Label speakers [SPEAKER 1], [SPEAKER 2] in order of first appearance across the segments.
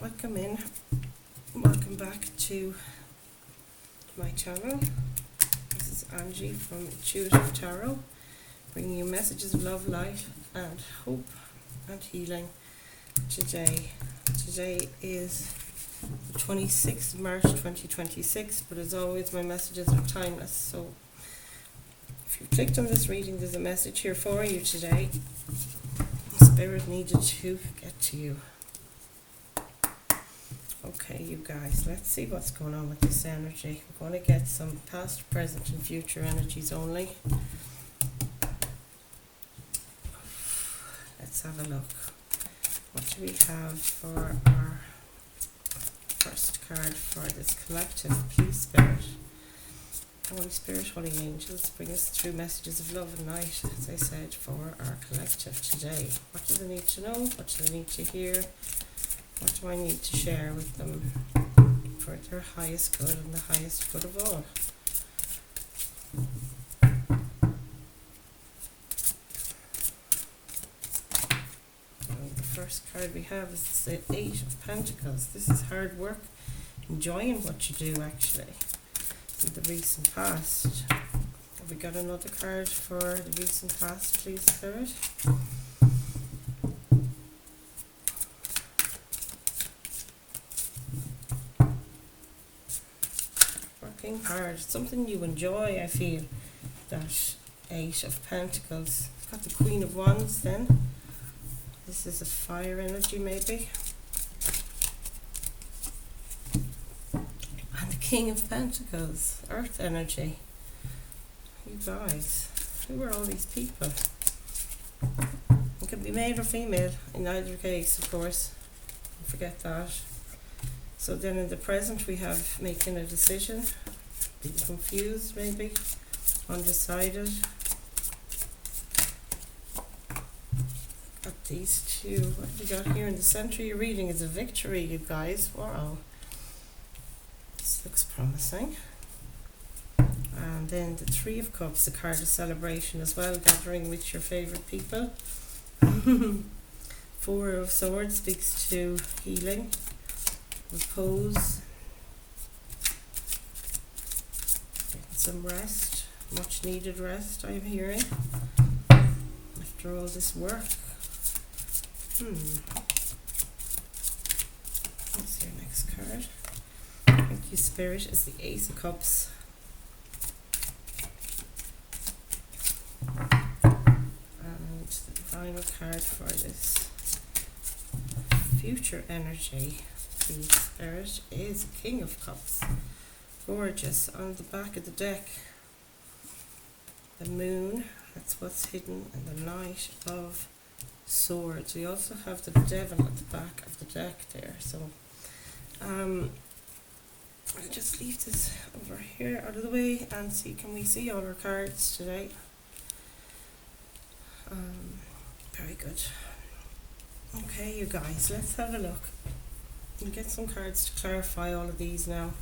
[SPEAKER 1] welcome in, welcome back to my channel. This is Angie from Intuitive Tarot, bringing you messages of love, light and hope and healing today. Today is the 26th of March 2026, but as always my messages are timeless, so if you've clicked on this reading, there's a message here for you today. Spirit needed to get to you. Okay, you guys, let's see what's going on with this energy. We're going to get some past, present and future energies only. Let's have a look. What do we have for our first card for this collective? Please, Spirit. Holy Spirit, Holy Angels, bring us through messages of love and light, as I said, for our collective today. What do they need to know? What do they need to hear? What do I need to share with them for their highest good and the highest good of all? And the first card we have is the Eight of Pentacles. This is hard work, enjoying what you do actually. In the recent past. Have we got another card for the recent past, please, Spirit? Working hard, something you enjoy, I feel. That Eight of Pentacles. It's got the Queen of Wands then. This is a fire energy maybe. King of Pentacles, Earth energy. You guys, who are all these people? It could be male or female in either case, of course. Don't forget that. So then in the present we have making a decision, being confused maybe, undecided. Got these two. What have we got here in the center of your reading is a victory, you guys. Wow. This looks promising. And then the Three of Cups, the card of celebration as well, gathering with your favourite people. Four of Swords speaks to healing, repose, getting some rest, much needed rest I'm hearing, after all this work. What's your next card? Thank you, Spirit, is the Ace of Cups. And the final card for this future energy, please, Spirit, is King of Cups. Gorgeous. On the back of the deck, the Moon, that's what's hidden, and the Knight of Swords. We also have the Devil at the back of the deck there. So, I'll just leave this over here out of the way and see, can we see all our cards today? Very good. Okay, you guys, let's have a look. We'll get some cards to clarify all of these now.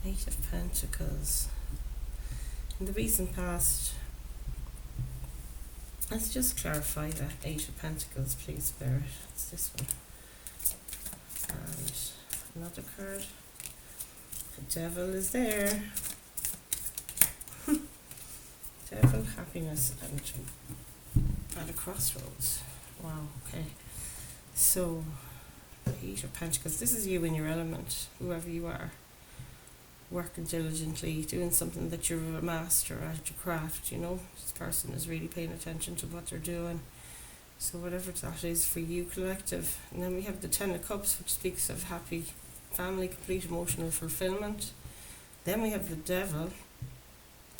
[SPEAKER 1] Eight of Pentacles. In the recent past, let's just clarify that Eight of Pentacles, please, Spirit. It's this one. And another card. The Devil is there. Devil, happiness, and at a crossroads. Wow, okay. So, the Eight of Pentacles. This is you in your element, whoever you are. Working diligently, doing something that you're a master at your craft, you know. This person is really paying attention to what they're doing. So whatever that is for you, collective. And then we have the Ten of Cups, which speaks of happy family, complete emotional fulfillment. Then we have the Devil,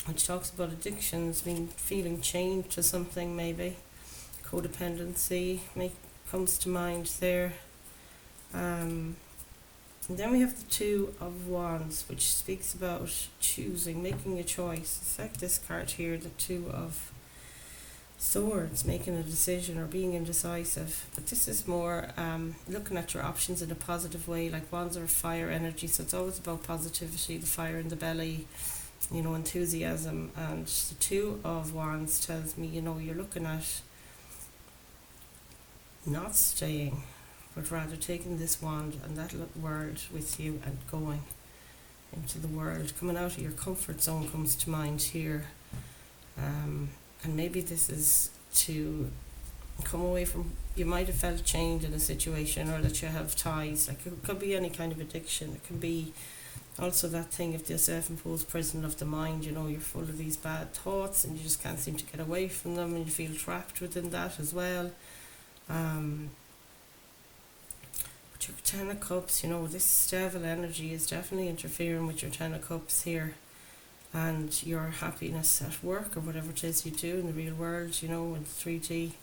[SPEAKER 1] which talks about addictions, feeling chained to something maybe. Codependency comes to mind there. And then we have the Two of Wands, which speaks about choosing, making a choice. It's like this card here, the Two of Swords, making a decision or being indecisive. But this is more looking at your options in a positive way, like Wands are fire energy, so it's always about positivity, the fire in the belly, enthusiasm. And the Two of Wands tells me, you're looking at not staying, but rather taking this wand and that word with you and going into the world. Coming out of your comfort zone comes to mind here. And maybe this is to come away from, you might have felt chained in a situation, or that you have ties. Like, it could be any kind of addiction. It can be also that thing of the self-imposed prison of the mind. You're full of these bad thoughts and you just can't seem to get away from them, and you feel trapped within that as well. But your Ten of Cups, this devil energy is definitely interfering with your Ten of Cups here, and your happiness at work, or whatever it is you do in the real world, in 3D.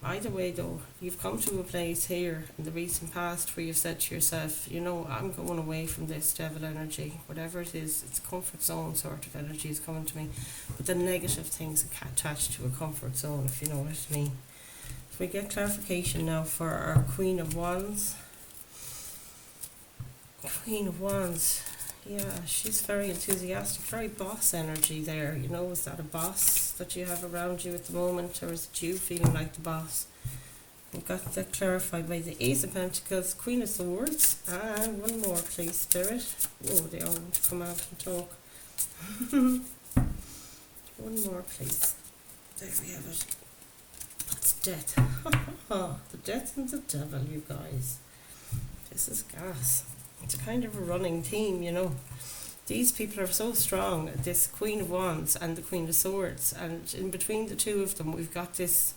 [SPEAKER 1] Either way though, you've come to a place here in the recent past where you've said to yourself, I'm going away from this devil energy, whatever it is. It's a comfort zone sort of energy is coming to me, but the negative things attached to a comfort zone, if you know what I mean. So we get clarification now for our Queen of Wands. Queen of Wands, yeah, she's very enthusiastic, very boss energy there. Is that a boss that you have around you at the moment, or is it you feeling like the boss? We've got that clarified by the Ace of Pentacles, Queen of Swords, and one more please, Spirit. Oh, they all want to come out and talk. One more please. There we have it. That's death. The death and the devil, you guys. This is gas. It's a kind of a running theme, These people are so strong, this Queen of Wands and the Queen of Swords, and in between the two of them we've got this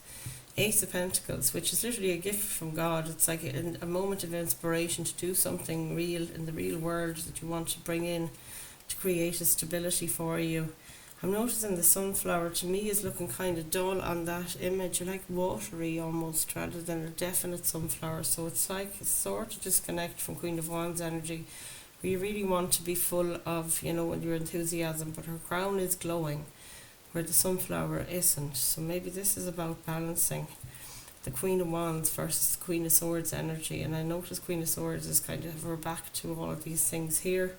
[SPEAKER 1] Ace of Pentacles, which is literally a gift from God. It's like a moment of inspiration to do something real in the real world that you want to bring in to create a stability for you. I'm noticing the sunflower to me is looking kind of dull on that image, like watery almost, rather than a definite sunflower. So it's like a sort of disconnect from Queen of Wands energy, where you really want to be full of, your enthusiasm, but her crown is glowing, where the sunflower isn't. So maybe this is about balancing the Queen of Wands versus the Queen of Swords energy. And I notice Queen of Swords is kind of her back to all of these things here.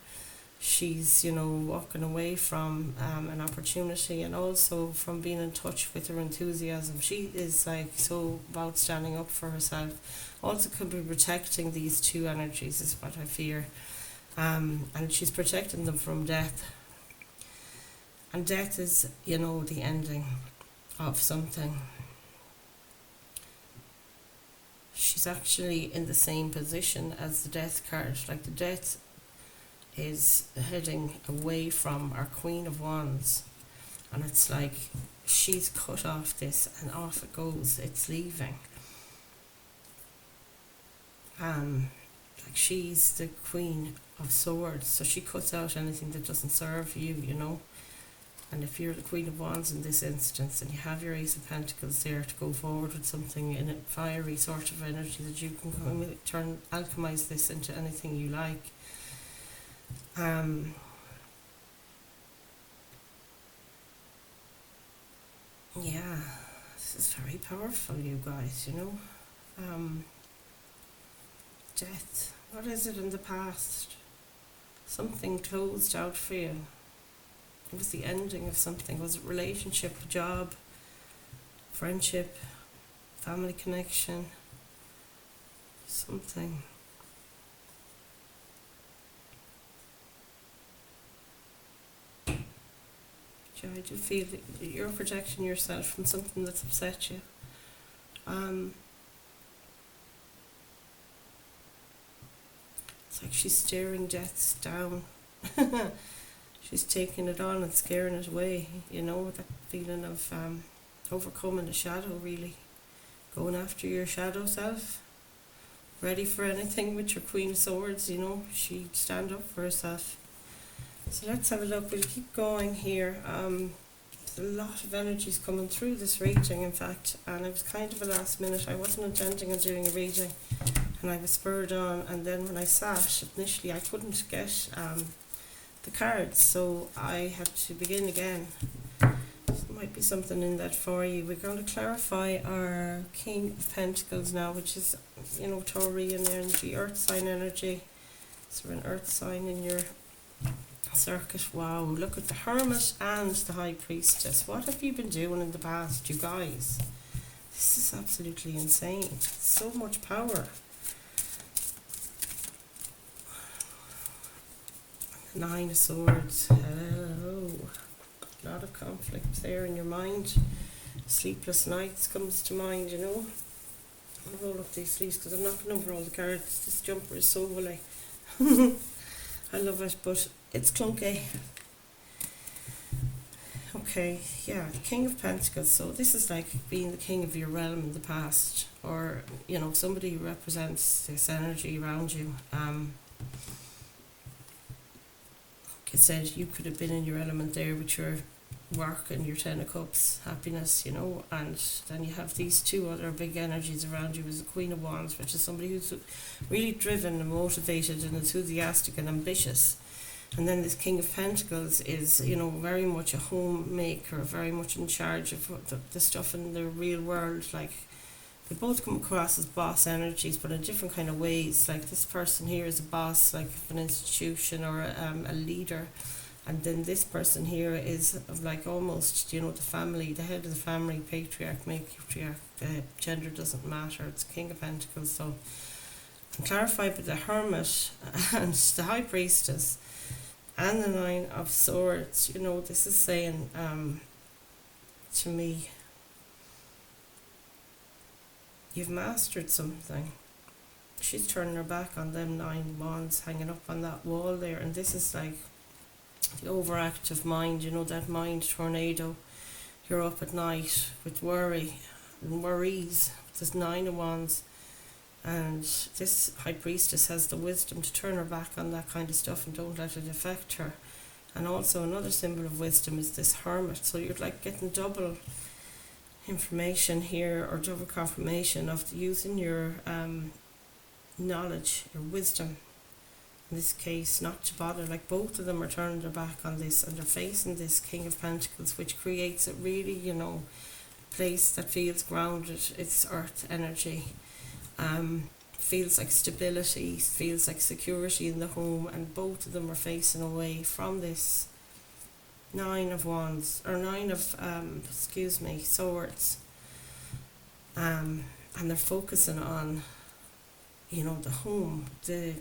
[SPEAKER 1] She's, walking away from an opportunity, and also from being in touch with her enthusiasm. She is like so about standing up for herself. Also could be protecting these two energies is what I fear. And she's protecting them from death. And death is, the ending of something. She's actually in the same position as the Death card. Like, the Death is heading away from our Queen of Wands, and it's like she's cut off this and off it goes. It's leaving. Like, she's the Queen of Swords, so she cuts out anything that doesn't serve you, And if you're the Queen of Wands in this instance, and you have your Ace of Pentacles there to go forward with something in a fiery sort of energy, that you can alchemize this into anything you like. Yeah, this is very powerful, you guys, Death. What is it in the past? Something closed out for you. It was the ending of something. Was it relationship, job, friendship, family connection? Something. Yeah, I do feel that you're protecting yourself from something that's upset you. It's like she's staring death down. She's taking it on and scaring it away, that feeling of overcoming the shadow, really. Going after your shadow self. Ready for anything with your Queen of Swords, she'd stand up for herself. So let's have a look. We'll keep going here. There's a lot of energies coming through this reading, in fact, and it was kind of a last minute. I wasn't intending on doing a reading, and I was spurred on, and then when I sat, initially I couldn't get the cards, so I had to begin again. There might be something in that for you. We're going to clarify our King of Pentacles now, which is, Taurian energy, Earth sign energy. So an Earth sign in your Circuit. Wow, look at the Hermit and the High Priestess. What have you been doing in the past, you guys? This is absolutely insane. So much power. Nine of Swords. Hello. A lot of conflict there in your mind. Sleepless nights comes to mind, you know. I'll roll up these sleeves because I'm knocking over all the cards. This jumper is so woolly. I love it, but it's clunky. Okay, yeah, the King of Pentacles. So this is like being the king of your realm in the past, or, you know, somebody who represents this energy around you. Like I said, you could have been in your element there with your work and your Ten of Cups, happiness, you know, and then you have these two other big energies around you as the Queen of Wands, which is somebody who's really driven and motivated and enthusiastic and ambitious. And then this King of Pentacles is, you know, very much a homemaker, very much in charge of the stuff in the real world. Like, they both come across as boss energies, but in different kind of ways. Like, this person here is a boss, like of an institution or a leader. And then this person here is of like almost, you know, the family, the head of the family, patriarch, matriarch, gender doesn't matter. It's King of Pentacles. So, and clarified with the Hermit and the High Priestess and the Nine of Swords, you know, this is saying to me, you've mastered something. She's turning her back on them 9 wands hanging up on that wall there, and this is like the overactive mind, you know, that mind tornado. You're up at night with worry and worries. There's 9 of wands, and this High Priestess has the wisdom to turn her back on that kind of stuff and don't let it affect her. And also another symbol of wisdom is this Hermit. So you're like getting double information here, or double confirmation of using your knowledge, your wisdom in this case, not to bother. Like, both of them are turning their back on this and they're facing this King of Pentacles, which creates a really, you know, place that feels grounded. It's earth energy, feels like stability, feels like security in the home, and both of them are facing away from this 9 of wands, or 9 of swords, and they're focusing on, you know, the home, the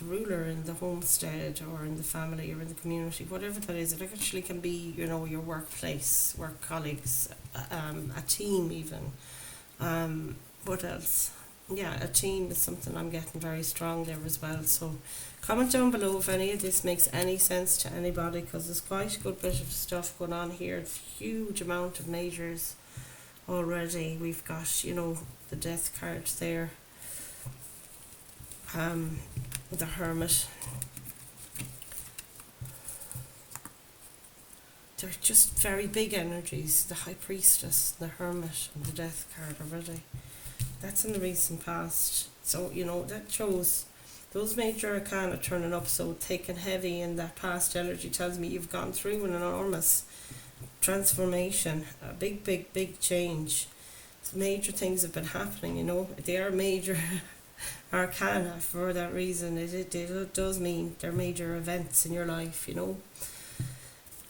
[SPEAKER 1] ruler in the homestead or in the family or in the community, whatever that is. It actually can be, you know, your workplace, work colleagues, a team even. What else? Yeah, a team is something I'm getting very strong there as well. So comment down below if any of this makes any sense to anybody, because there's quite a good bit of stuff going on here. It's a huge amount of majors already. We've got, you know, the Death card there, the Hermit. They're just very big energies. The High Priestess, the Hermit, and the Death card already. That's in the recent past. So, you know, that shows those major arcana turning up so thick and heavy in that past energy tells me you've gone through an enormous transformation, a big, big, big change. Major things have been happening, you know. They are major arcana for that reason. It does mean they're major events in your life, you know.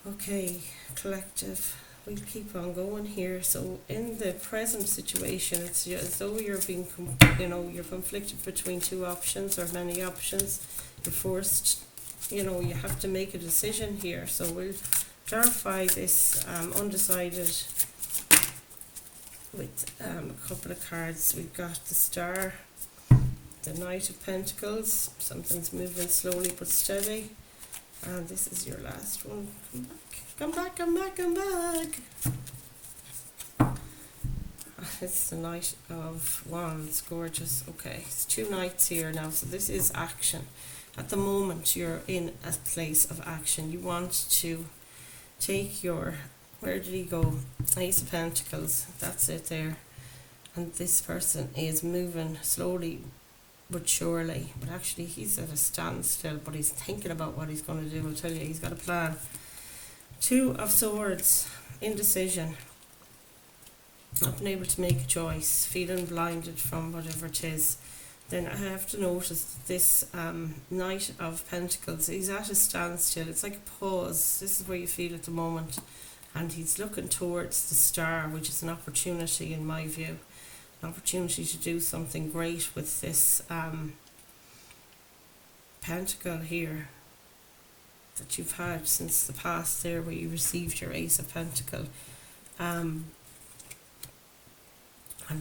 [SPEAKER 1] Okay, collective. We'll keep on going here. So in the present situation, it's as though you're being, you know, you're conflicted between 2 options or many options. You're forced, you know, you have to make a decision here. So we'll clarify this undecided with a couple of cards. We've got the Star, the Knight of Pentacles. Something's moving slowly but steady. And this is your last one. Come back, come back, come back, come back. It's the Knight of Wands. Gorgeous. Okay, it's 2 knights here now. So this is action. At the moment, you're in a place of action. You want to take your, where did he go? Ace of Pentacles. That's it there. And this person is moving slowly but surely. But actually, he's at a standstill, but he's thinking about what he's going to do. I'll tell you, he's got a plan. 2 of Swords. Indecision. Not being able to make a choice. Feeling blinded from whatever it is. then I have to notice this Knight of Pentacles, he's at a standstill. It's like a pause. This is where you feel at the moment. And he's looking towards the star, which is an opportunity in my view. An opportunity to do something great with this pentacle here that you've had since the past there, where you received your Ace of Pentacle. And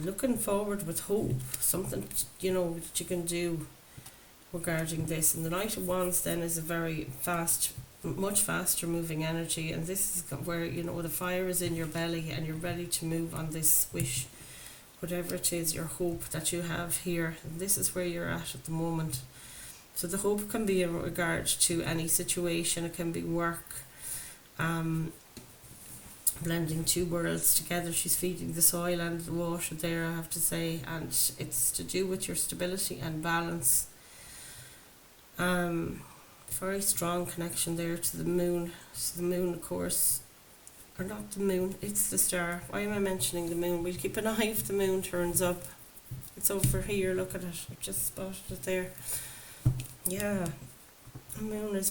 [SPEAKER 1] looking forward with hope, something, you know, that you can do regarding this. And the Knight of Wands then is a very fast, much faster moving energy, and this is where, you know, the fire is in your belly and you're ready to move on this wish, whatever it is, your hope that you have here. And this is where you're at the moment. So the hope can be in regard to any situation. It can be work, blending two worlds together. She's feeding the soil and the water there, I have to say, and it's to do with your stability and balance. Very strong connection there to the moon. So the moon, of course, or not the moon, it's the star. Why am I mentioning the moon? We'll keep an eye if the moon turns up. It's over here, look at it, I've just spotted it there. Yeah, the moon is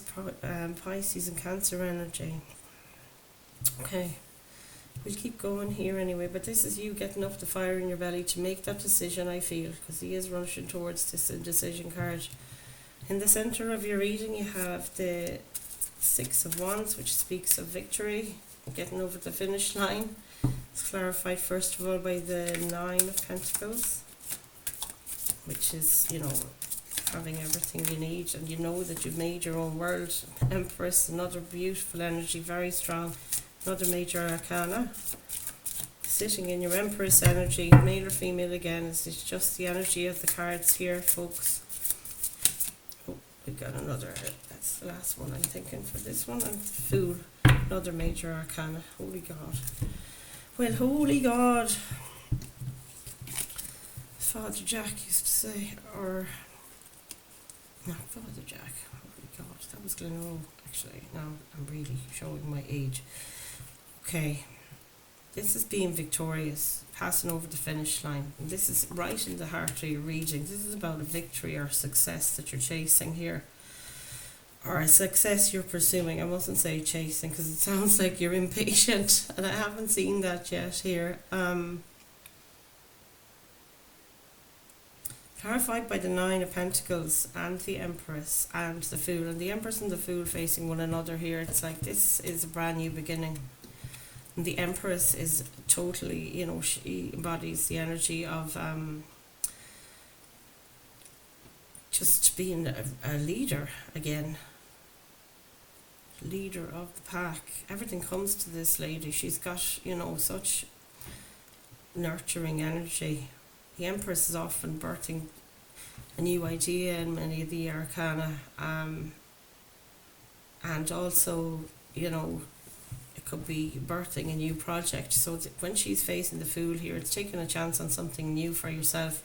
[SPEAKER 1] Pisces and Cancer energy. Okay, we'll keep going here anyway, but this is you getting up the fire in your belly to make that decision, I feel, because he is rushing towards this indecision card. In the centre of your reading you have the Six of Wands, which speaks of victory, getting over the finish line. It's clarified first of all by the Nine of Pentacles, which is, you know, having everything you need, and you know that you've made your own world. Empress, another beautiful energy, very strong. Another major arcana. Sitting in your Empress energy, male or female again, is just the energy of the cards here, folks. Oh, we've got another, that's the last one I'm thinking for this one, and the Fool, another major arcana. Holy God. Well, holy God. Father Jack used to say, or no, Father Jack. Holy God, that was Glenroe, actually. Now I'm really showing my age. Okay, this is being victorious, passing over the finish line. And this is right in the heart of your reading. This is about a victory or success that you're chasing here, or a success you're pursuing. I mustn't say chasing because it sounds like you're impatient, and I haven't seen that yet here. Clarified by the Nine of Pentacles and the Empress and the Fool. And the Empress and the Fool facing one another here. It's like this is a brand new beginning. And the Empress is totally, you know, she embodies the energy of just being a leader again. Leader of the pack. Everything comes to this lady. She's got, you know, such nurturing energy. The Empress is often birthing a new idea in many of the arcana, and also, you know, it could be birthing a new project. So when she's facing the Fool here, it's taking a chance on something new for yourself.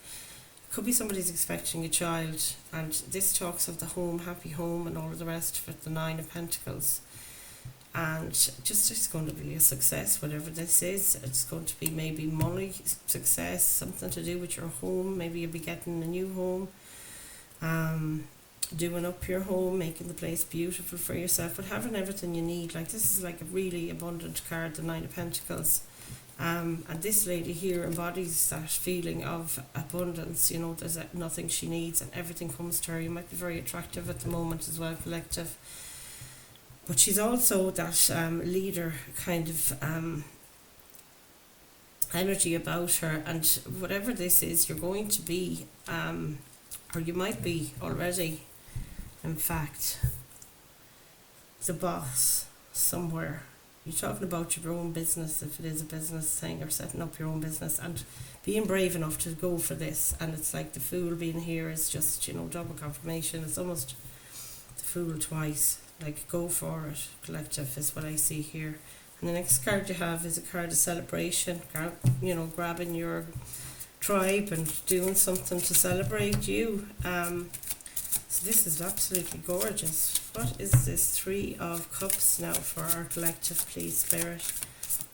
[SPEAKER 1] It could be somebody's expecting a child, and this talks of the home, happy home, and all of the rest of it, the Nine of Pentacles. And just it's going to be a success, whatever this is. It's going to be maybe money, success, something to do with your home. Maybe you'll be getting a new home, doing up your home, making the place beautiful for yourself, but having everything you need. Like, this is like a really abundant card, the Nine of Pentacles. And this lady here embodies that feeling of abundance. You know, there's nothing she needs and everything comes to her. You might be very attractive at the moment as well, collective. But she's also that leader kind of energy about her, and whatever this is, you're going to be, or you might be already, in fact, the boss somewhere. You're talking about your own business, if it is a business thing, or setting up your own business, and being brave enough to go for this. And it's like the Fool being here is just, you know, double confirmation. It's almost the Fool twice. Like, go for it, collective, is what I see here. And the next card you have is a card of celebration, you know, grabbing your tribe and doing something to celebrate you. So this is absolutely gorgeous. What is this Three of Cups now for our collective, please, Spirit?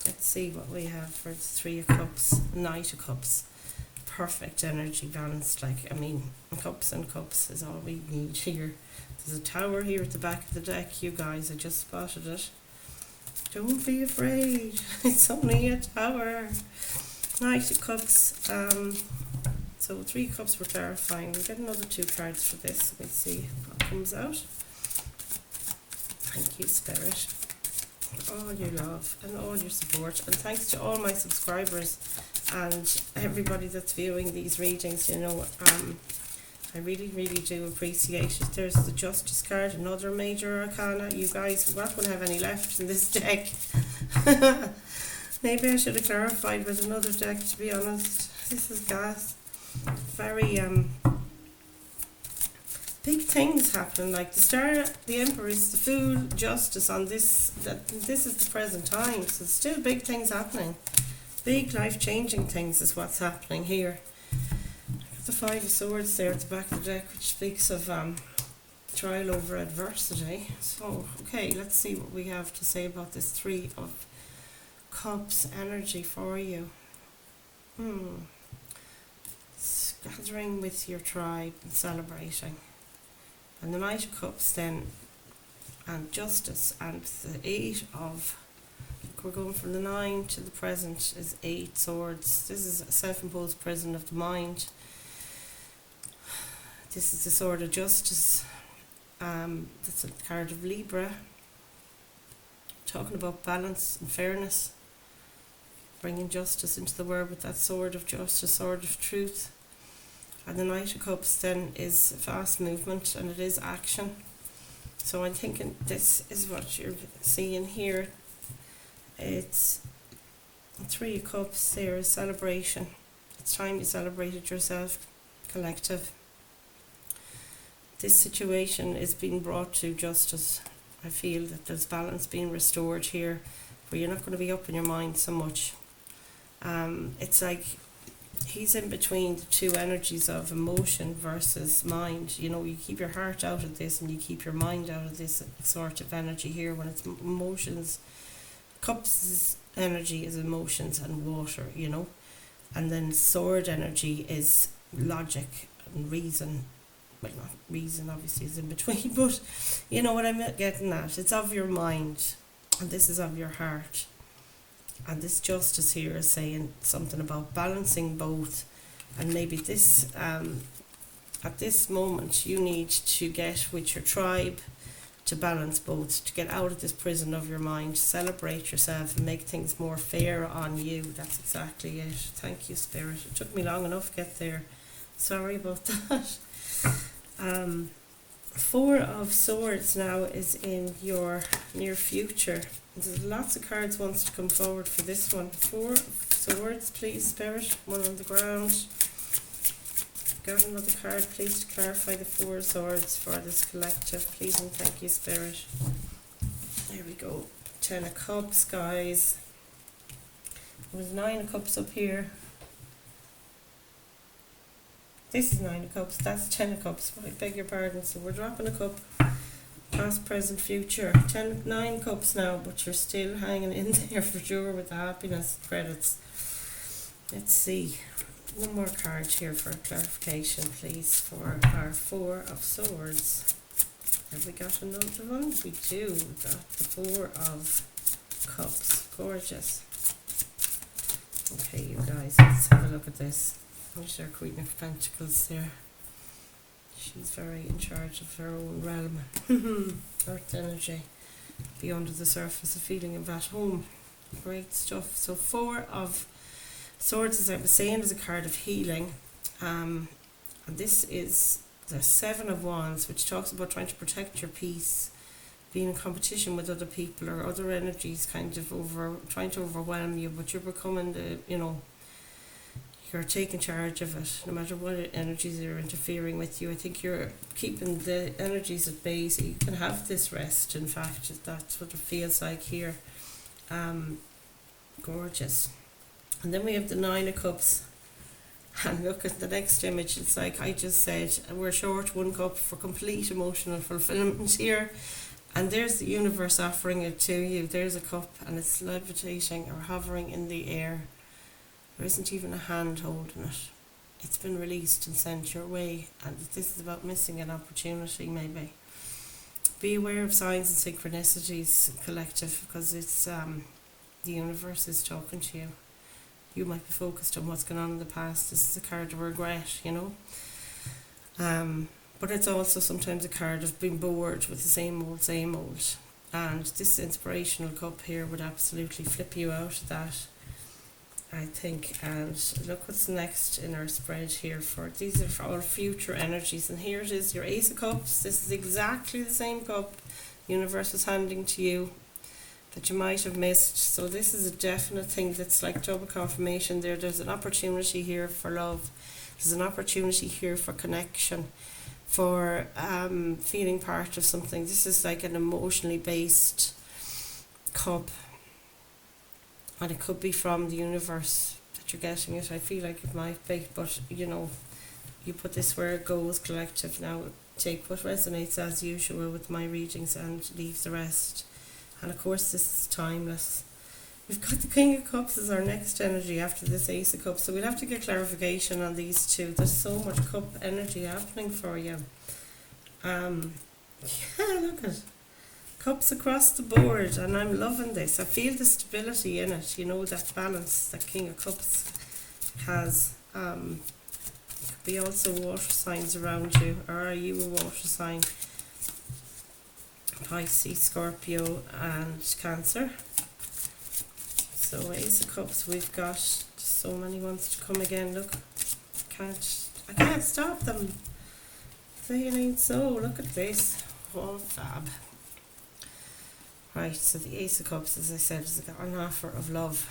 [SPEAKER 1] Let's see what we have for the Three of Cups, Knight of Cups. perfect energy balanced. Like, I mean, cups and cups is all we need here. There's a tower here at the back of the deck, you guys. I just spotted it. Don't be afraid. It's only a tower. Knight of Cups. So 3 cups we're clarifying. We'll get another 2 cards for this. We'll see what comes out. Thank you, Spirit, for all your love and all your support. And thanks to all my subscribers and everybody that's viewing these readings. You know, I really, really do appreciate it. There's the Justice card, another major arcana. You guys, we're not going to have any left in this deck. Maybe I should have clarified with another deck, to be honest. This is gas. Very, big things happening. Like the Star, the Empress, the Fool, Justice on this. This is the present time. So still big things happening. Big life-changing things is what's happening here. The 5 of Swords there at the back of the deck, which speaks of trial over adversity. So, okay, let's see what we have to say about this 3 of Cups energy for you. It's gathering with your tribe and celebrating. And the Knight of Cups then, and Justice, and the 8 of, we're going from the 9 to the present, is 8 Swords. This is a self-imposed prison of the mind. This is the Sword of Justice. That's a card of Libra. Talking about balance and fairness. Bringing justice into the world with that Sword of Justice, Sword of Truth. And the Knight of Cups then is fast movement and it is action. So I'm thinking this is what you're seeing here. It's 3 of Cups there, is celebration. It's time you celebrated yourself, collective. This situation is being brought to justice. I feel that there's balance being restored here, where you're not going to be up in your mind so much. It's like he's in between the 2 energies of emotion versus mind. You know, you keep your heart out of this and you keep your mind out of this sort of energy here. When it's emotions, Cups' energy is emotions and water, you know. And then Sword energy is logic and reason. Well, not reason obviously is in between, but you know what I'm getting at. It's of your mind and this is of your heart. And this Justice here is saying something about balancing both. And maybe this, at this moment, you need to get with your tribe to balance both, to get out of this prison of your mind, celebrate yourself and make things more fair on you. That's exactly it. Thank you, Spirit. It took me long enough to get there. Sorry about that. 4 of Swords now is in your near future. There's lots of cards wants to come forward for this one. 4 of Swords, please, Spirit. 1 on the ground. Got another card, please, to clarify the 4 of Swords for this collective. Please and thank you, Spirit. There we go. 10 of Cups, guys. There was 9 of Cups up here. This is 9 of Cups, that's 10 of Cups, I beg your pardon. So we're dropping a cup, past, present, future. 9 cups now, but you're still hanging in there for sure with the happiness credits. Let's see. One more card here for clarification, please, for our 4 of Swords. Have we got another one? We do. We got the 4 of Cups. Gorgeous. Okay, you guys, let's have a look at this. There's our Queen of Pentacles there. She's very in charge of her own realm. Earth energy. Be under the surface, a feeling of at home. Great stuff. So 4 of Swords, as I was saying, is a card of healing. And this is the 7 of Wands, which talks about trying to protect your peace, being in competition with other people or other energies kind of trying to overwhelm you, but you're becoming the, you know, you're taking charge of it, no matter what energies are interfering with you. I think you're keeping the energies at bay so you can have this rest. In fact, that's what it feels like here. Gorgeous. And then we have the 9 of Cups. And look at the next image. It's like I just said, we're short 1 cup for complete emotional fulfillment here. And there's the universe offering it to you. There's a cup and it's levitating or hovering in the air. There isn't even a hand holding it. it's been released and sent your way, and this is about missing an opportunity maybe. Be aware of signs and synchronicities, collective, because it's the universe is talking to you. You might be focused on what's going on in the past. This is a card of regret, you know. But it's also sometimes a card of being bored with the same old, same old. And this inspirational cup here would absolutely flip you out of that, I think. And look what's next in our spread here. These are for all future energies, and here it is, your Ace of Cups. This is exactly the same cup universe is handing to you that you might have missed. So this is a definite thing that's like double confirmation there. There's an opportunity here for love. There's an opportunity here for connection, for feeling part of something. This is like an emotionally based cup, and it could be from the universe that you're getting it. I feel like it might be, but you know, you put this where it goes, collective. Now take what resonates as usual with my readings and leave the rest. And of course this is timeless. We've got the King of Cups as our next energy after this Ace of Cups, so we'll have to get clarification on these two. There's so much cup energy happening for you. Yeah, look at cups across the board, and I'm loving this. I feel the stability in it, you know, that balance that King of Cups has. Could be also water signs around you, or are you a water sign? Pisces, Scorpio and Cancer. So Ace of Cups, we've got so many ones to come again. Look, I can't stop them. Say it ain't so. Look at this. Oh, fab. Right, so the Ace of Cups, as I said, is an offer of love,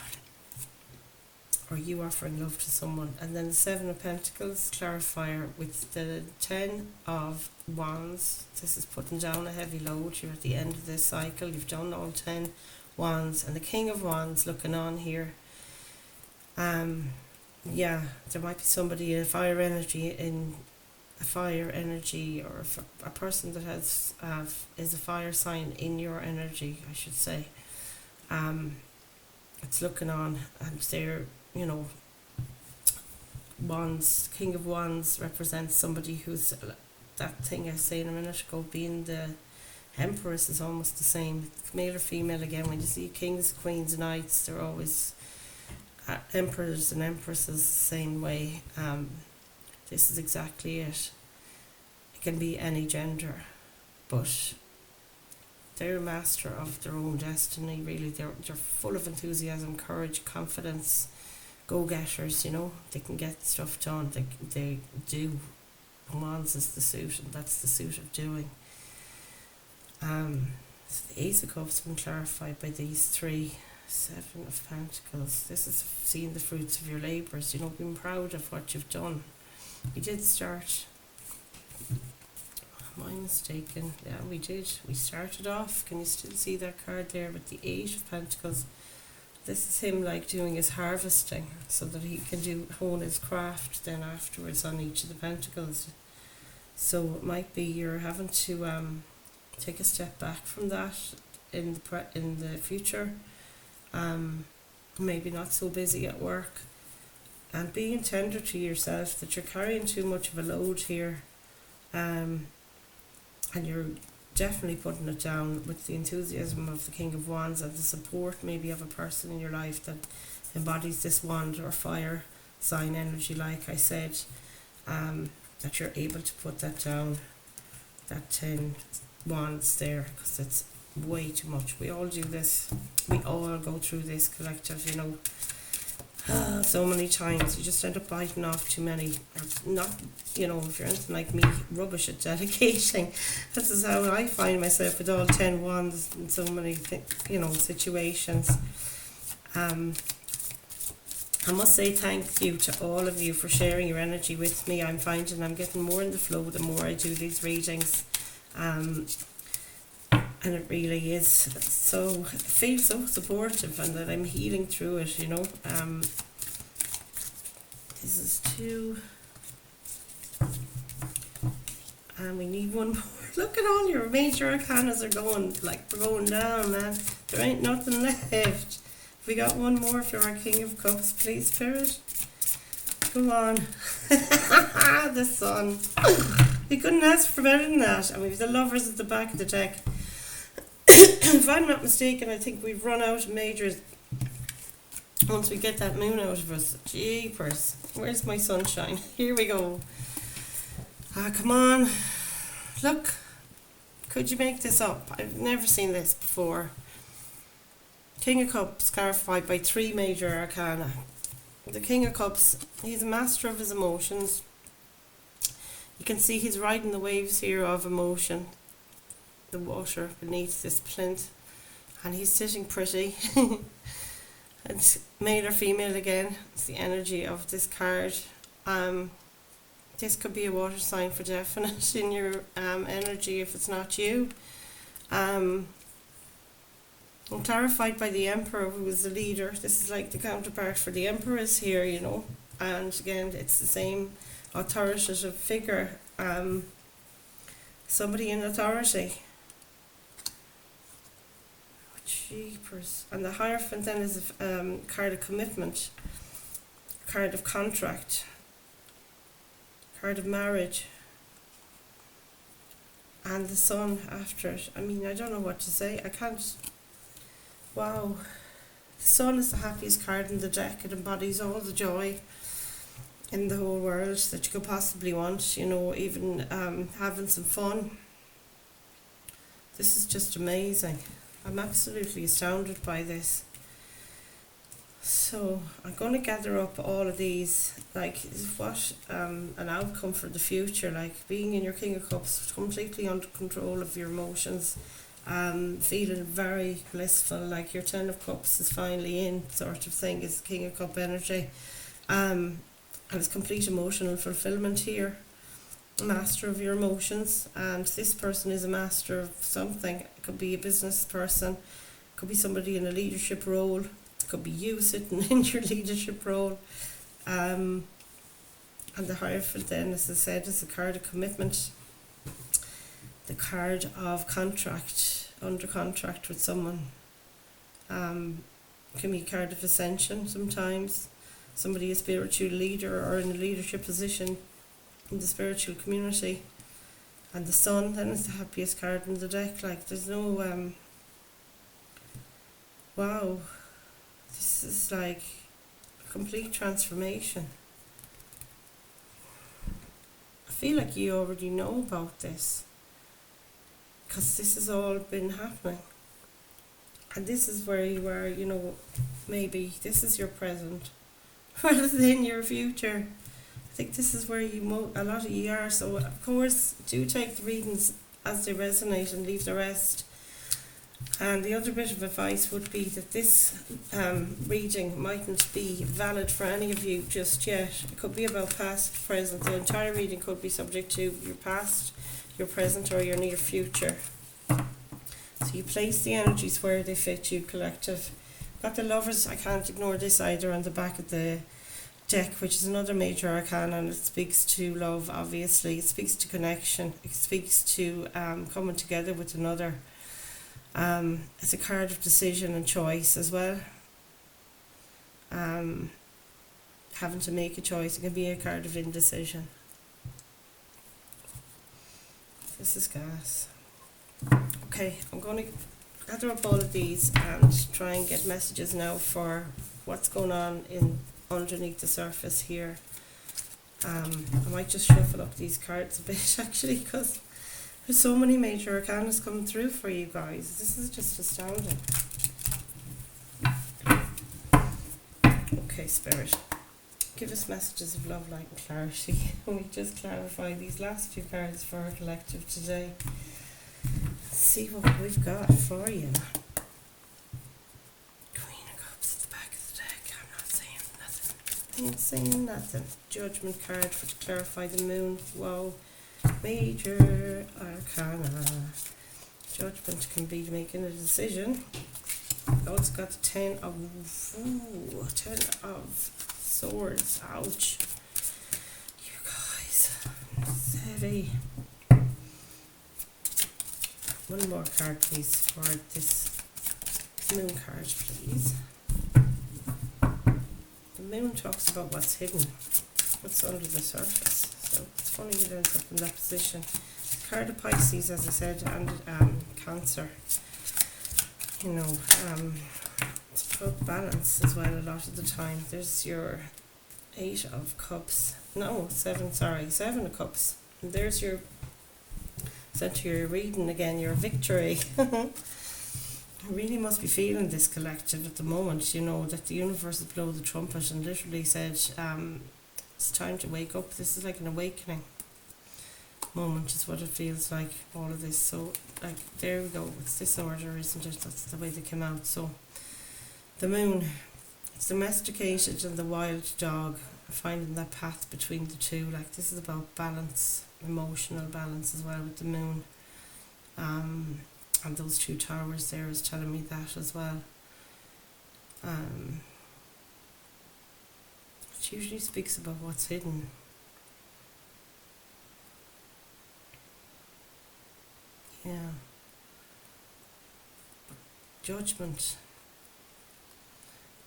[SPEAKER 1] or you offering love to someone. And then the Seven of Pentacles, clarifier, with the 10 of Wands. This is putting down a heavy load. You're at the end of this cycle. You've done all 10 Wands, and the King of Wands looking on here. Yeah, there might be somebody in fire energy, or a person that has is a fire sign in your energy, I should say. It's looking on, and they're, you know, Wands, King of Wands represents somebody who's that thing I was saying a minute ago, being the Empress is almost the same, male or female. Again, when you see kings, queens, knights, they're always emperors and empresses the same way. This is exactly it. It can be any gender, but they're a master of their own destiny, really. They're full of enthusiasm, courage, confidence, go-getters, you know. They can get stuff done. They do. Wands is the suit, and that's the suit of doing. So the Ace of Cups has been clarified by these three. Seven of Pentacles. This is seeing the fruits of your labours, you know, being proud of what you've done. You did start. Am I mistaken? Yeah, we did. We started off. Can you still see that card there with the Eight of Pentacles? This is him like doing his harvesting so that he can hone his craft then afterwards on each of the pentacles. So it might be you're having to take a step back from that in the future. Maybe not so busy at work, and being tender to yourself that you're carrying too much of a load here, and you're definitely putting it down with the enthusiasm of the King of Wands and the support maybe of a person in your life that embodies this wand or fire sign energy, like I said, that you're able to put that down, that 10 wands there, because it's way too much. We all do this. We all go through this, collective, you know. So many times you just end up biting off too many, or not, you know, if you're anything like me, rubbish at delegating. This is how I find myself with all 10 wands in so many you know, situations. I must say thank you to all of you for sharing your energy with me. I'm finding I'm getting more in the flow the more I do these readings. And it really is so, I feel so supportive, and that I'm healing through it, you know. This is 2, and we need one more. Look at all your major arcanas are going, like, we're going down, man. There ain't nothing left. We got one more for our King of Cups, please, Spirit. Come on. The Sun. We couldn't ask for better than that. And we've the Lovers at the back of the deck. If I'm not mistaken, I think we've run out of majors once we get that moon out of us. Jeepers. Where's my sunshine? Here we go. Come on. Look. Could you make this up? I've never seen this before. King of Cups clarified by 3 major arcana. The King of Cups, he's a master of his emotions. You can see he's riding the waves here of emotion. The water beneath this plinth. And he's sitting pretty. It's male or female again. It's the energy of this card. This could be a water sign for definite in your energy if it's not you. And clarified by the Emperor, who is the leader. This is like the counterpart for the Empress here, you know. And again, it's the same authoritative figure. Somebody in authority. Jeepers. And the Hierophant then is a card of commitment, card of contract, card of marriage, and the Sun after it. I mean, I don't know what to say. I can't. Wow. The Sun is the happiest card in the deck. It embodies all the joy in the whole world that you could possibly want, you know, even having some fun. This is just amazing. I'm absolutely astounded by this. So I'm going to gather up all of these, like what an outcome for the future, like being in your King of Cups, completely under control of your emotions, feeling very blissful, like your 10 of Cups is finally in, sort of thing, is King of Cup energy. And it's complete emotional fulfillment here. Master of your emotions, and this person is a master of something. It could be a business person, it could be somebody in a leadership role, it could be you sitting in your leadership role. And the Hierophant then, as I said, is a card of commitment, the card of contract, under contract with someone. It can be a card of ascension sometimes, somebody a spiritual leader or in a leadership position in the spiritual community. And the Sun then is the happiest card in the deck. Like, there's no wow, this is like a complete transformation. I feel like you already know about this, because this has all been happening, and this is where you are, you know. Maybe this is your present rather than your future. I think this is where a lot of you are. So of course, do take the readings as they resonate and leave the rest. And the other bit of advice would be that this reading mightn't be valid for any of you just yet. It could be about past, present. The entire reading could be subject to your past, your present, or your near future. So you place the energies where they fit you, collective. Got the Lovers, I can't ignore this either, on the back of the deck, which is another major arcana, and it speaks to love. Obviously it speaks to connection, it speaks to coming together with another. It's a card of decision and choice as well, having to make a choice. It can be a card of indecision. This is gas. Okay, I'm going to gather up all of these and try and get messages now for what's going on in underneath the surface here. I might just shuffle up these cards a bit actually, because there's so many major arcanas coming through for you guys. This is just astounding. Okay, Spirit, give us messages of love, light and clarity. We just clarify these last few cards for our collective today. Let's see what we've got for you. Ain't saying nothing. Judgment card for to clarify the moon. Wow. Major arcana. Judgment can be making a decision. Also got the 10 of swords. Ouch. You guys. It's heavy. One more card please for this moon card, please. The moon talks about what's hidden. what's under the surface. So it's funny it ends up in that position. Card of Pisces, as I said, and Cancer. You know, it's about balance as well a lot of the time. There's your 8 of Cups. No, 7, sorry, 7 of Cups. And there's your center, your reading again, your victory. I really must be feeling this collective at the moment, you know, that the universe has blown the trumpet and literally said, it's time to wake up. This is like an awakening moment is what it feels like, all of this. So, like, there we go. It's this order, isn't it? That's the way they came out. So, the moon, it's domesticated and the wild dog, finding that path between the two. Like, this is about balance, emotional balance as well with the moon. And those 2 towers there is telling me that as well. It usually speaks about what's hidden. Yeah. Judgment.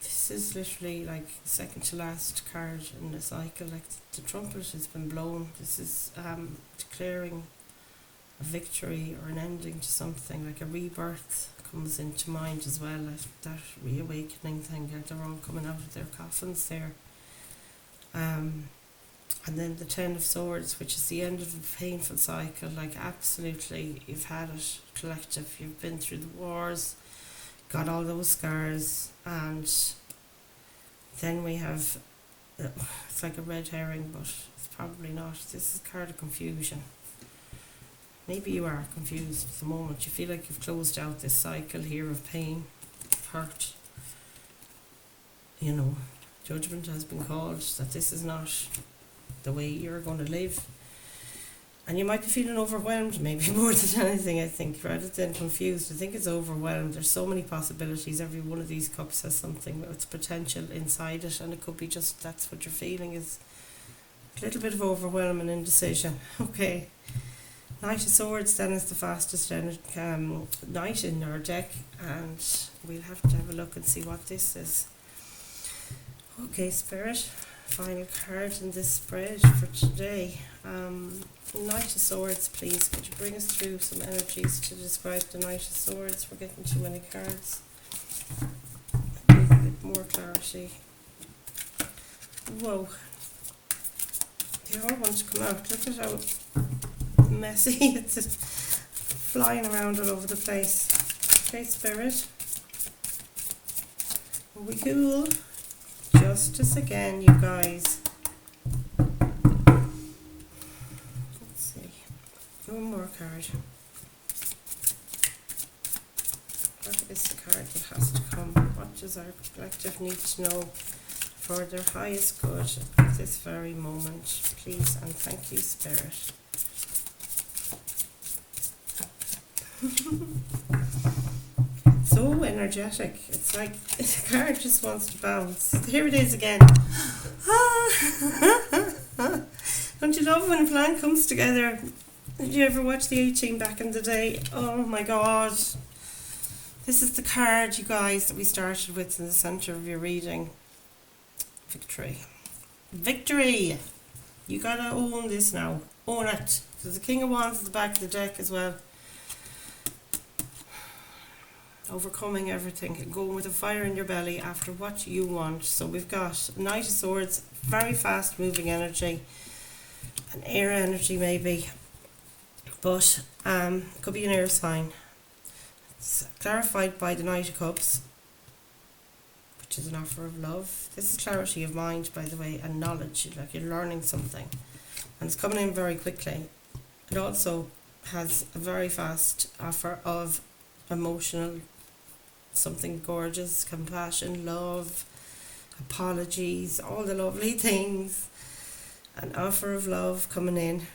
[SPEAKER 1] This is literally like the second to last card in the cycle. Like, the trumpet has been blown. This is declaring a victory or an ending to something, like a rebirth comes into mind as well, like that reawakening thing. Like, they're all coming out of their coffins there. And then the 10 of Swords, which is the end of a painful cycle. Like, absolutely, you've had it, collective. You've been through the wars, got all those scars, and then we have, it's like a red herring, but it's probably not. This is a card of confusion. Maybe you are confused at the moment. You feel like you've closed out this cycle here of pain, hurt. You know, judgment has been called, that this is not the way you're going to live. And you might be feeling overwhelmed, maybe more than anything, I think, rather than confused. I think it's overwhelmed. There's so many possibilities. Every one of these cups has something with potential inside it, and it could be just that's what you're feeling, is a little bit of overwhelm and indecision. Okay. Knight of Swords then is the fastest knight in our deck, and we'll have to have a look and see what this is. Okay, Spirit, final card in this spread for today. Knight of Swords, please, could you bring us through some energies to describe the Knight of Swords? We're getting too many cards. A little bit more clarity. Whoa. They all want to come out. Look at how messy it's just flying around all over the place. Okay, Spirit. Are we cool? Justice again, you guys. Let's see. One more card. What is the card that has to come? What does our collective need to know for their highest good at this very moment? Please and thank you, Spirit. So energetic. It's like the card just wants to bounce. Here it is again. Don't you love when a plan comes together? Did you ever watch the A-Team back in the day? Oh my god. This is the card, you guys, that we started with in the center of your reading. Victory. Victory! You gotta own this now. Own it. There's the King of Wands at the back of the deck as well. Overcoming everything, going with a fire in your belly after what you want. So we've got Knight of Swords, very fast moving energy, an air energy maybe, but could be an air sign. It's clarified by the Knight of Cups, which is an offer of love. This is clarity of mind, by the way, and knowledge, like you're learning something, and it's coming in very quickly. It also has a very fast offer of emotional, something gorgeous, compassion, love, apologies, all the lovely things. An offer of love coming in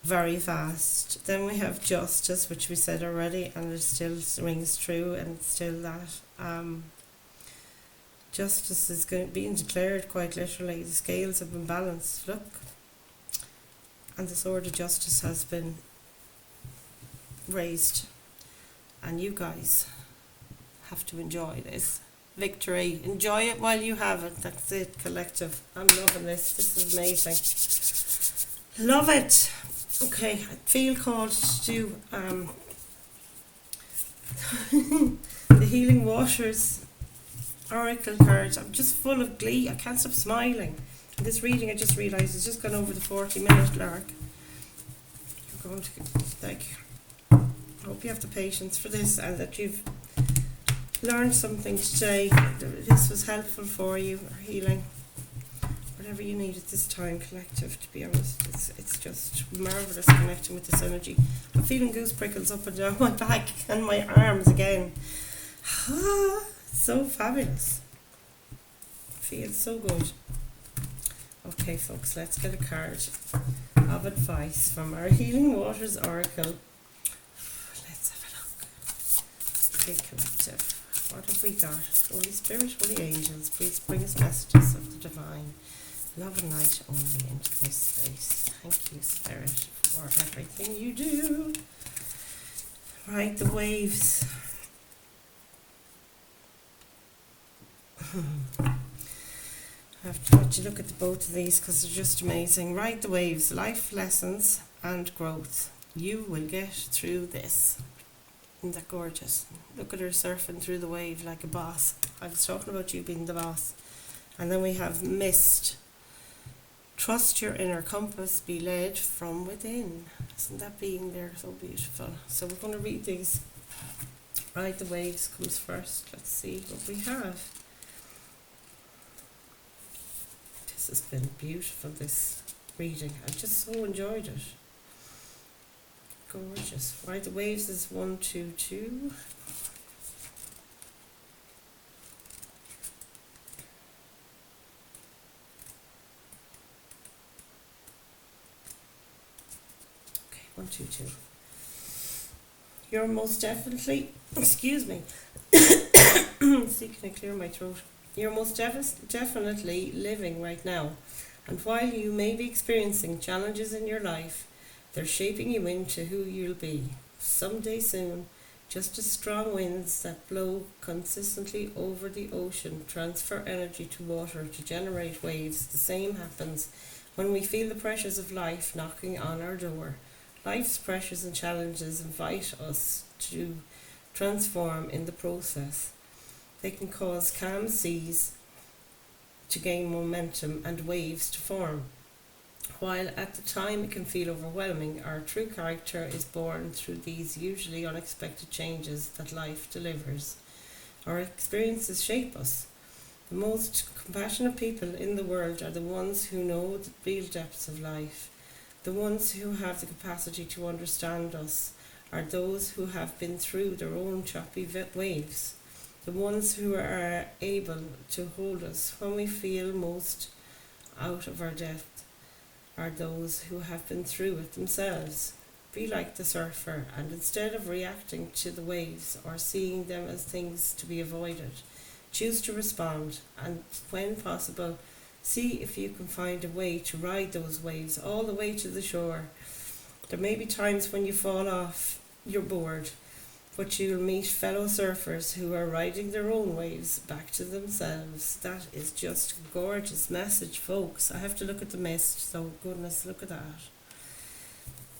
[SPEAKER 1] very fast. Then we have justice, which we said already, and it still rings true, and it's still that. Justice is being declared quite literally. The scales have been balanced. Look. And the sword of justice has been raised. And you guys have to enjoy this. victory. Enjoy it while you have it. That's it, collective. I'm loving this. This is amazing. Love it. Okay, I feel called to do the Healing Waters Oracle cards. I'm just full of glee. I can't stop smiling. This reading, I just realised, has just gone over the 40-minute mark. I'm going to, I hope you have the patience for this and that you've learned something today. This was helpful for you, or healing. Whatever you need at this time, collective, to be honest. It's just marvellous connecting with this energy. I'm feeling goose prickles up and down my back and my arms again. So fabulous. Feels so good. Okay, folks, let's get a card of advice from our Healing Waters Oracle. Let's have a look. Okay, collective. What have we got? Holy Spirit, Holy Angels, please bring us messages of the divine. Love and light only into this space. Thank you, Spirit, for everything you do. Right, the waves. I have to let you look at both of these because they're just amazing. Ride the waves, life lessons and growth. You will get through this. Isn't that gorgeous? Look at her surfing through the wave like a boss. I was talking about you being the boss. And then we have mist. Trust your inner compass, be led from within. Isn't that being there so beautiful? So we're going to read these. Ride the waves comes first. Let's see what we have. This has been beautiful, this reading. I just so enjoyed it. Gorgeous. Ride the waves is 1, 2, 2. Okay, 1, 2, 2. You're most definitely, excuse me, see, can I clear my throat? You're most definitely living right now, and while you may be experiencing challenges in your life, they're shaping you into who you'll be. Someday soon, just as strong winds that blow consistently over the ocean transfer energy to water to generate waves, the same happens when we feel the pressures of life knocking on our door. Life's pressures and challenges invite us to transform in the process. They can cause calm seas to gain momentum and waves to form. While at the time it can feel overwhelming, our true character is born through these usually unexpected changes that life delivers. Our experiences shape us. The most compassionate people in the world are the ones who know the real depths of life. The ones who have the capacity to understand us are those who have been through their own choppy waves. The ones who are able to hold us when we feel most out of our depth are those who have been through it themselves. Be like the surfer, and instead of reacting to the waves or seeing them as things to be avoided, choose to respond, and when possible, see if you can find a way to ride those waves all the way to the shore. There may be times when you fall off, you're bored, but you'll meet fellow surfers who are riding their own waves back to themselves. That is just a gorgeous message, folks. I have to look at the mist, so goodness, look at that.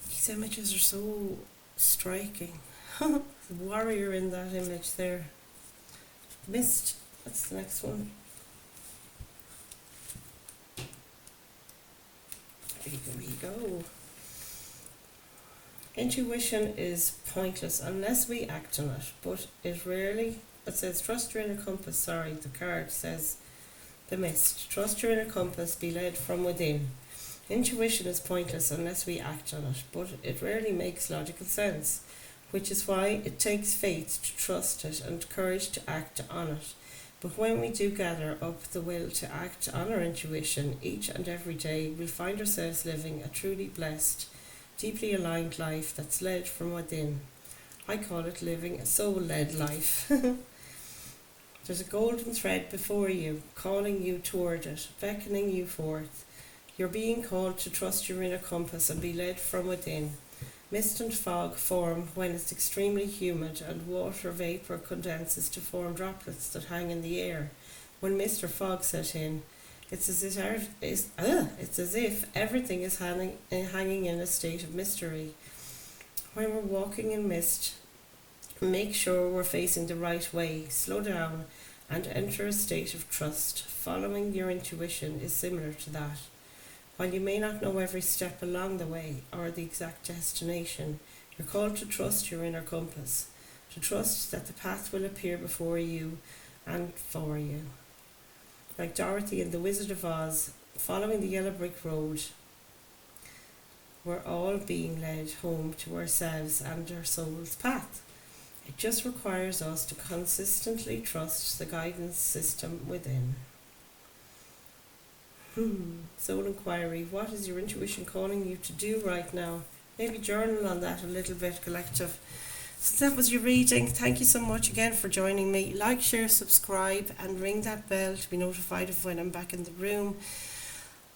[SPEAKER 1] These images are so striking. The warrior in that image there. Mist, that's the next one. There we go. Intuition is pointless unless we act on it, but it says trust your inner compass, the card says the mist. Trust your inner compass, be led from within. Intuition is pointless unless we act on it, but it rarely makes logical sense, which is why it takes faith to trust it and courage to act on it. But when we do gather up the will to act on our intuition each and every day, we'll find ourselves living a truly blessed, deeply aligned life that's led from within. I call it living a soul-led life. There's a golden thread before you, calling you toward it, beckoning you forth. You're being called to trust your inner compass and be led from within. Mist and fog form when it's extremely humid and water vapour condenses to form droplets that hang in the air. When mist or fog set in, it's as if everything is hanging in a state of mystery. When we're walking in mist, make sure we're facing the right way, slow down, and enter a state of trust. Following your intuition is similar to that. While you may not know every step along the way or the exact destination, you're called to trust your inner compass, to trust that the path will appear before you and for you. Like Dorothy in The Wizard of Oz, following the yellow brick road, we're all being led home to ourselves and our soul's path. It just requires us to consistently trust the guidance system within. Soul inquiry. What is your intuition calling you to do right now? Maybe journal on that a little bit, collective. So that was your reading. Thank you so much again for joining me. Like, share, subscribe, and ring that bell to be notified of when I'm back in the room.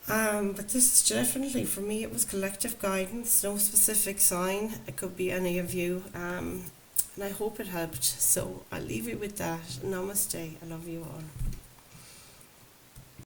[SPEAKER 1] But this is definitely, for me, it was collective guidance, no specific sign. It could be any of you. And I hope it helped. So I'll leave you with that. Namaste. I love you all.